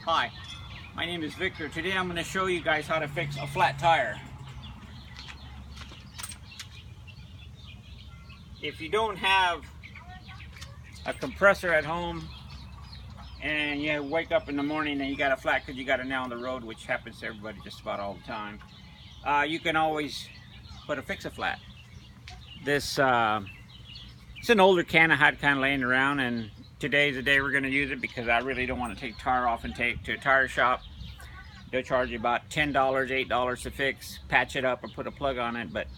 Hi, my name is Victor. Today I'm going to show you guys how to fix a flat tire. If you don't have a compressor at home and you wake up in the morning and you got a flat because you got a nail on the road, which happens to everybody just about all the time, you can always put a fix-a-flat. This it's an older can I had kind of laying around, and today's the day we're going to use it because I really don't want to take the tire off and take to a tire shop. They'll charge you about $10, $8 to fix, patch it up, or put a plug on it. But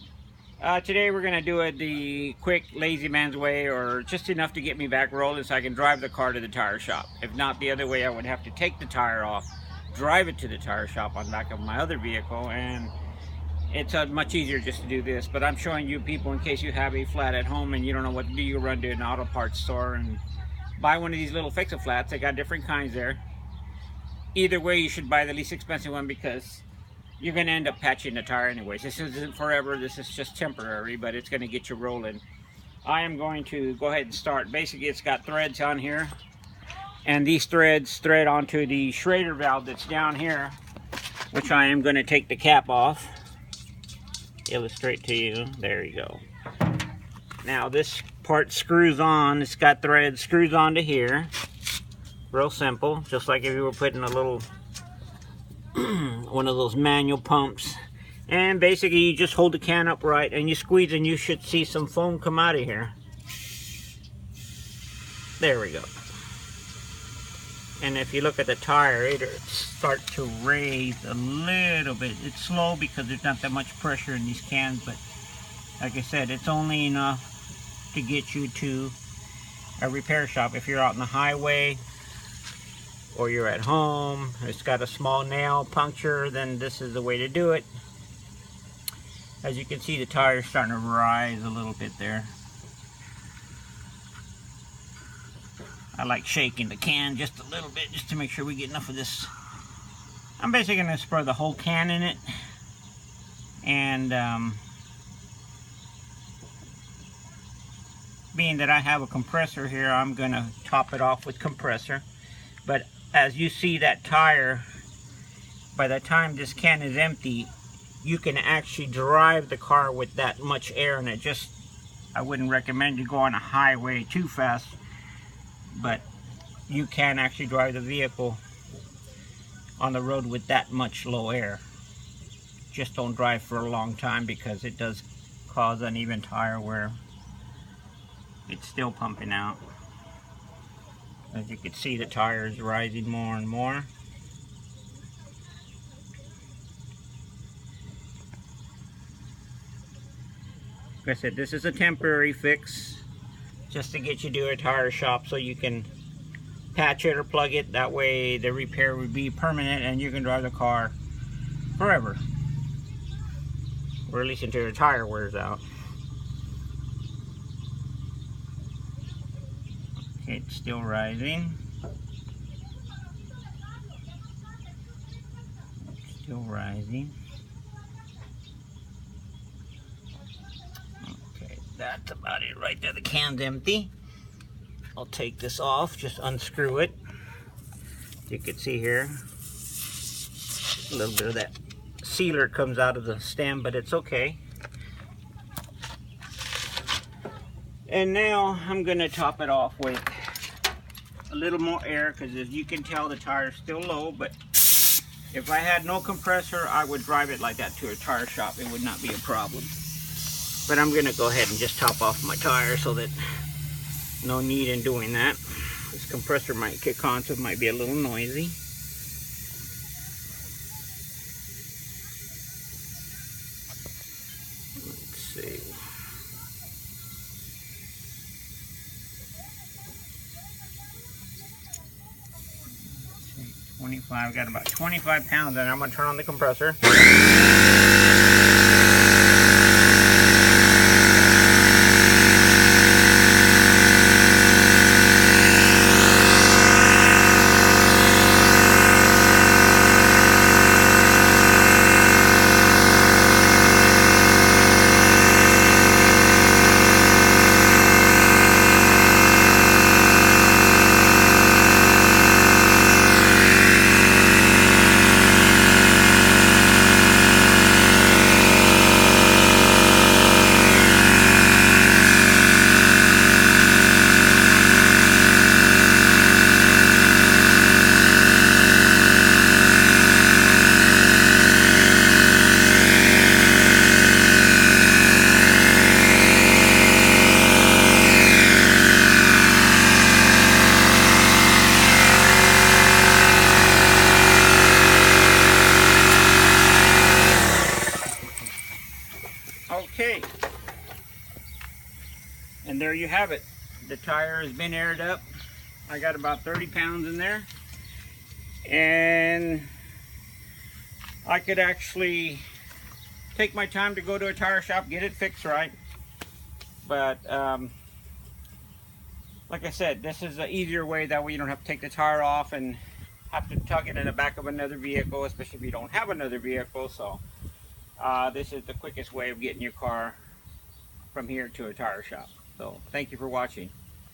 today we're going to do it the quick, lazy man's way, or just enough to get me back rolling so I can drive the car to the tire shop. If not the other way, I would have to take the tire off, drive it to the tire shop on the back of my other vehicle, and it's much easier just to do this. But I'm showing you people in case you have a flat at home and you don't know what to do. You run to an auto parts store and buy one of these little fix-a-flats. They got different kinds there. Either way, you should buy the least expensive one because you're going to end up patching the tire anyways. This isn't forever, this is just temporary, but it's going to get you rolling. I am going to go ahead and start. Basically, it's got threads on here, and these threads thread onto the Schrader valve that's down here, which I am going to take the cap off. Illustrate to you. There you go. Now this part screws on. It's got threads, screws onto here. Real simple, just like if you were putting a little one of those manual pumps. And basically you just hold the can upright and you squeeze and you should see some foam come out of here. There we go. And if you look at the tire, it'll start to raise a little bit. It's slow because there's not that much pressure in these cans, but like I said, it's only enough to get you to a repair shop. If you're out on the highway or you're at home, it's got a small nail puncture, then this is the way to do it. As you can see, the tire's starting to rise a little bit there. I like shaking the can just a little bit just to make sure we get enough of this. I'm basically going to spray the whole can in it. And being that I have a compressor here, I'm going to top it off with compressor. But as you see that tire, by the time this can is empty, you can actually drive the car with that much air in it. Just, I wouldn't recommend you go on a highway too fast, but you can actually drive the vehicle on the road with that much low air. Just don't drive for a long time because it does cause uneven tire wear. It's still pumping out. As you can see, the tire is rising more and more. Like I said, this is a temporary fix just to get you to a tire shop so you can patch it or plug it. That way the repair would be permanent and you can drive the car forever, or at least until your tire wears out. Okay, it's still rising. It's still rising. Okay, that's about it right there. The can's empty. I'll take this off, just unscrew it. You can see here, a little bit of that sealer comes out of the stem, but it's okay. And now I'm going to top it off with a little more air, because as you can tell, the tire is still low. But if I had no compressor, I would drive it like that to a tire shop. It would not be a problem. But I'm going to go ahead and just top off my tire so that no need in doing that. This compressor might kick on, so it might be a little noisy. Let's see. 25, I've got about 25 pounds, and I'm going to turn on the compressor. you have it. The tire has been aired up. I got about 30 pounds in there, and I could actually take my time to go to a tire shop, get it fixed right. But like I said, this is an easier way. That way you don't have to take the tire off and have to tug it in the back of another vehicle, especially if you don't have another vehicle. So this is the quickest way of getting your car from here to a tire shop. So thank you for watching.